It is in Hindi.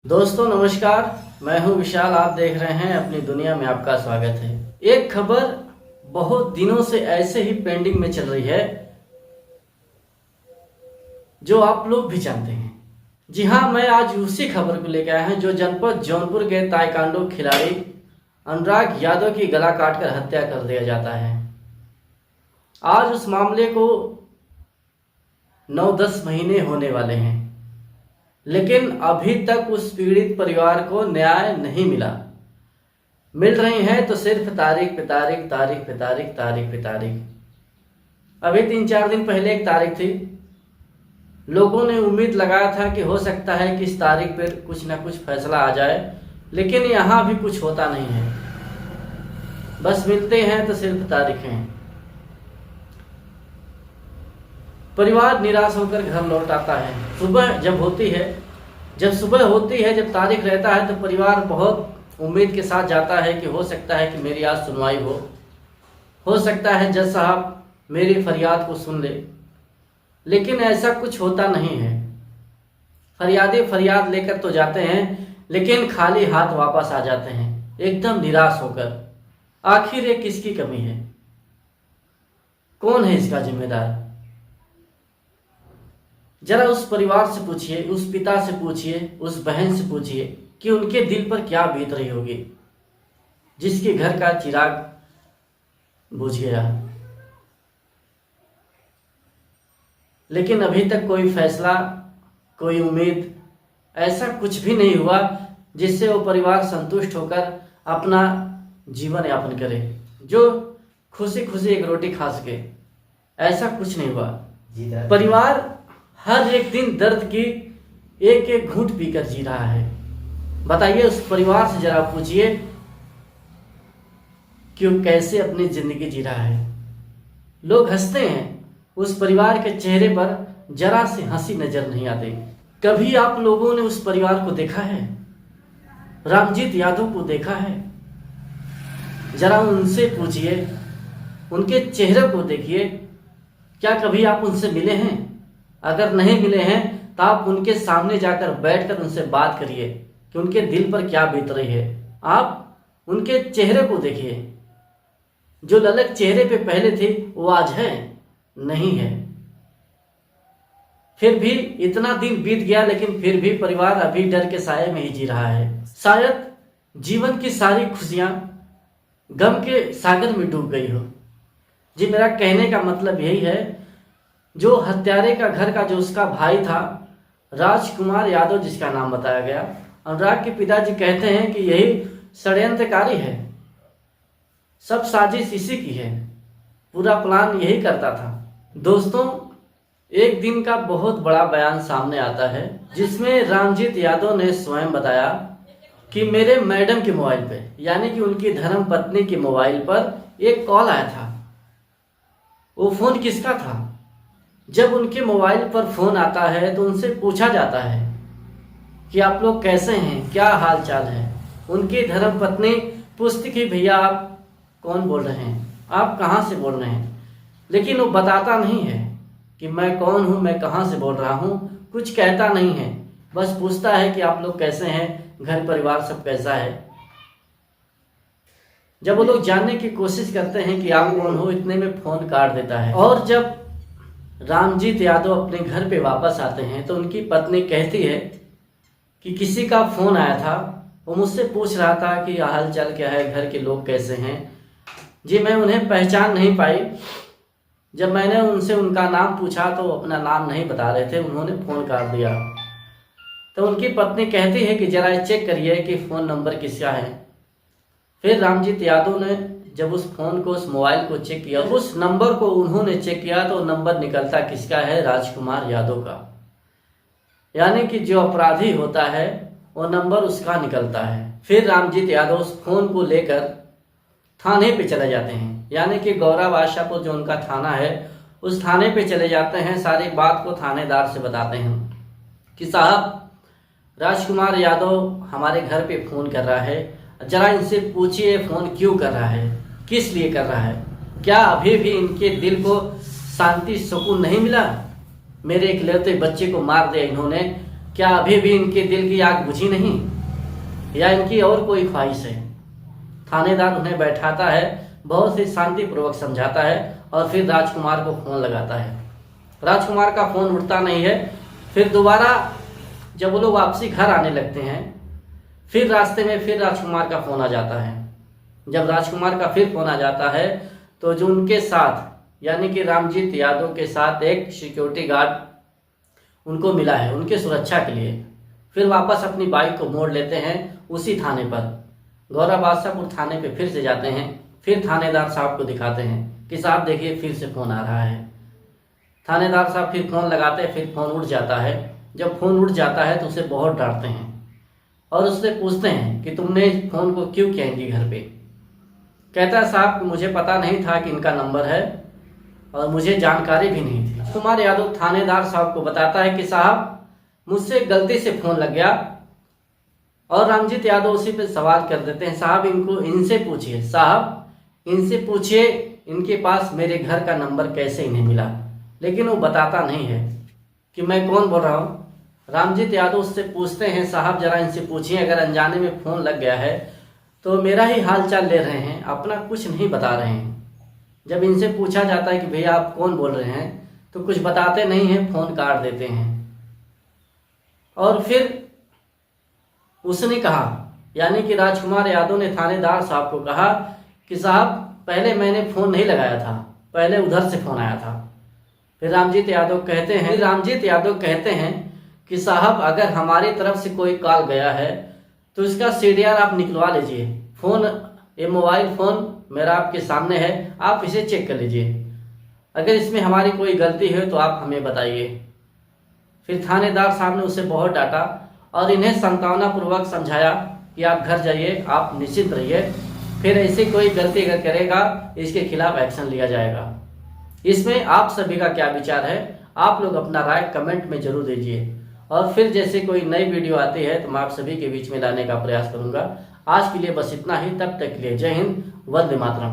दोस्तों नमस्कार, मैं हूं विशाल। आप देख रहे हैं अपनी दुनिया में, आपका स्वागत है। एक खबर बहुत दिनों से ऐसे ही पेंडिंग में चल रही है जो आप लोग भी जानते हैं। जी हां, मैं आज उसी खबर को लेकर आया हूं जो जनपद जौनपुर के ताइक्वांडो खिलाड़ी अनुराग यादव की गला काटकर हत्या कर दिया जाता है। आज उस मामले को 9-10 महीने होने वाले हैं, लेकिन अभी तक उस पीड़ित परिवार को न्याय नहीं मिला। मिल रही है तो सिर्फ तारीख पे तारीख, तारीख पे तारीख, तारीख पे तारीख। अभी 3-4 दिन पहले एक तारीख थी। लोगों ने उम्मीद लगाया था कि हो सकता है कि इस तारीख पर कुछ ना कुछ फैसला आ जाए, लेकिन यहाँ भी कुछ होता नहीं है। बस मिलते हैं तो सिर्फ तारीखें। परिवार निराश होकर घर लौट आता है। जब सुबह होती है, जब तारीख रहता है, तो परिवार बहुत उम्मीद के साथ जाता है कि हो सकता है कि मेरी आज सुनवाई हो सकता है जज साहब मेरी फरियाद को सुन ले। लेकिन ऐसा कुछ होता नहीं है। फरियादी फरियाद लेकर तो जाते हैं, लेकिन खाली हाथ वापस आ जाते हैं, एकदम निराश होकर। आखिर ये किसकी कमी है? कौन है इसका जिम्मेदार? जरा उस परिवार से पूछिए, उस पिता से पूछिए, उस बहन से पूछिए कि उनके दिल पर क्या बीत रही होगी जिसके घर का चिराग बुझ गया। लेकिन अभी तक कोई फैसला, कोई उम्मीद, ऐसा कुछ भी नहीं हुआ जिससे वो परिवार संतुष्ट होकर अपना जीवन यापन करे, जो खुशी खुशी एक रोटी खा सके। ऐसा कुछ नहीं हुआ। परिवार हर एक दिन दर्द की एक एक घूंट पीकर जी रहा है। बताइए, उस परिवार से जरा पूछिए कि वो कैसे अपनी जिंदगी जी रहा है। लोग हंसते हैं, उस परिवार के चेहरे पर जरा सी हंसी नजर नहीं आती। कभी आप लोगों ने उस परिवार को देखा है? रामजीत यादव को देखा है? जरा उनसे पूछिए, उनके चेहरे को देखिए। क्या कभी आप उनसे मिले हैं? अगर नहीं मिले हैं तो आप उनके सामने जाकर बैठकर उनसे बात करिए कि उनके दिल पर क्या बीत रही है। आप उनके चेहरे को देखिए। जो ललक चेहरे पे पहले थी वो आज है? नहीं है। फिर भी इतना दिन बीत गया, लेकिन फिर भी परिवार अभी डर के साए में ही जी रहा है। शायद जीवन की सारी खुशियां गम के सागर में डूब गई हो। जी, मेरा कहने का मतलब यही है, जो हत्यारे का घर का जो उसका भाई था, राजकुमार यादव जिसका नाम बताया गया, अनुराग के पिताजी कहते हैं कि यही षड्यंत्रकारी है, सब साजिश इसी की है, पूरा प्लान यही करता था। दोस्तों, एक दिन का बहुत बड़ा बयान सामने आता है जिसमें रामजीत यादव ने स्वयं बताया कि मेरे मैडम के मोबाइल पे, यानी कि उनकी धर्म पत्नी के मोबाइल पर एक कॉल आया था। वो फोन किसका था? जब उनके मोबाइल पर फोन आता है तो उनसे पूछा जाता है कि आप लोग कैसे हैं, क्या हाल चाल है। उनकी धर्मपत्नी पूछती कि भैया आप कौन बोल रहे हैं, आप कहाँ से बोल रहे हैं। लेकिन वो बताता नहीं है कि मैं कौन हूँ, मैं कहाँ से बोल रहा हूँ, कुछ कहता नहीं है। बस पूछता है कि आप लोग कैसे हैं, घर परिवार सब कैसा है। जब वो लोग जानने की कोशिश करते हैं कि आप कौन हो, इतने में फोन काट देता है। और जब रामजीत यादव अपने घर पे वापस आते हैं तो उनकी पत्नी कहती है कि किसी का फोन आया था, वो मुझसे पूछ रहा था कि हाल चाल क्या है, घर के लोग कैसे हैं। जी, मैं उन्हें पहचान नहीं पाई। जब मैंने उनसे उनका नाम पूछा तो अपना नाम नहीं बता रहे थे, उन्होंने फ़ोन काट दिया। तो उनकी पत्नी कहती है कि ज़रा चेक करिए कि फ़ोन नंबर किसका है। फिर रामजीत यादव ने जब उस फ़ोन को, उस मोबाइल को चेक किया, उस नंबर को उन्होंने चेक किया तो नंबर निकलता किसका है? राजकुमार यादव का। यानी कि जो अपराधी होता है वो नंबर उसका निकलता है। फिर रामजीत यादव उस फ़ोन को लेकर थाने पे चले जाते हैं, यानी कि गौरव आशापुर जो उनका थाना है, उस थाने पे चले जाते हैं। सारी बात को थानेदार से बताते हैं कि साहब, राजकुमार यादव हमारे घर पे फ़ोन कर रहा है, जरा इनसे पूछिए फ़ोन क्यों कर रहा है, किस लिए कर रहा है। क्या अभी भी इनके दिल को शांति सुकून नहीं मिला? मेरे इकलौते बच्चे को मार दिया इन्होंने, क्या अभी भी इनके दिल की आग बुझी नहीं, या इनकी और कोई ख्वाहिश है? थानेदार उन्हें बैठाता है, बहुत ही शांतिपूर्वक समझाता है और फिर राजकुमार को फोन लगाता है। राजकुमार का फोन उठता नहीं है। फिर दोबारा जब वो लोग वापसी घर आने लगते हैं, फिर रास्ते में फिर राजकुमार का फोन आ जाता है। जब राजकुमार का फिर फोन आ जाता है तो जो उनके साथ यानी कि रामजीत यादव के साथ एक सिक्योरिटी गार्ड उनको मिला है उनके सुरक्षा के लिए, फिर वापस अपनी बाइक को मोड़ लेते हैं उसी थाने पर। गौरव बादशाहपुर थाने पे फिर से जाते हैं, फिर थानेदार साहब को दिखाते हैं कि साहब देखिए फिर से फ़ोन आ रहा है। थानेदार साहब फिर फ़ोन लगाते हैं, फिर फ़ोन उठ जाता है। जब फ़ोन उठ जाता है तो उसे बहुत डांटते हैं और उससे पूछते हैं कि तुमने फ़ोन को क्यों किया इनके घर पे। कहता है साहब मुझे पता नहीं था कि इनका नंबर है और मुझे जानकारी भी नहीं थी। कुमार यादव थानेदार साहब को बताता है कि साहब मुझसे गलती से फ़ोन लग गया, और रामजीत यादव उसी पे सवाल कर देते हैं, साहब इनसे पूछिए, साहब इनसे पूछिए इनके पास मेरे घर का नंबर कैसे इन्हें मिला। लेकिन वो बताता नहीं है कि मैं कौन बोल रहा हूँ। रामजीत यादव उससे पूछते हैं, साहब जरा इनसे पूछिए अगर अनजाने में फ़ोन लग गया है तो मेरा ही हालचाल ले रहे हैं, अपना कुछ नहीं बता रहे हैं। जब इनसे पूछा जाता है कि भैया आप कौन बोल रहे हैं तो कुछ बताते नहीं हैं, फ़ोन काट देते हैं। और फिर उसने कहा, यानी कि राजकुमार यादव ने थानेदार साहब को कहा कि साहब पहले मैंने फ़ोन नहीं लगाया था, पहले उधर से फ़ोन आया था। फिर रामजीत यादव कहते हैं कि साहब अगर हमारी तरफ से कोई कॉल गया है तो इसका सीडीआर आप निकलवा लीजिए। फ़ोन ये मोबाइल फ़ोन मेरा आपके सामने है, आप इसे चेक कर लीजिए, अगर इसमें हमारी कोई गलती है तो आप हमें बताइए। फिर थानेदार साहब ने उसे बहुत डांटा और इन्हें सांत्वनापूर्वक समझाया कि आप घर जाइए, आप निश्चिंत रहिए, फिर ऐसी कोई गलती अगर करेगा इसके खिलाफ एक्शन लिया जाएगा। इसमें आप सभी का क्या विचार है, आप लोग अपना राय कमेंट में जरूर दीजिए। और फिर जैसे कोई नई वीडियो आती है तो मैं आप सभी के बीच में लाने का प्रयास करूंगा। आज के लिए बस इतना ही, तब तक के लिए जय हिंद, वंदे मातरम।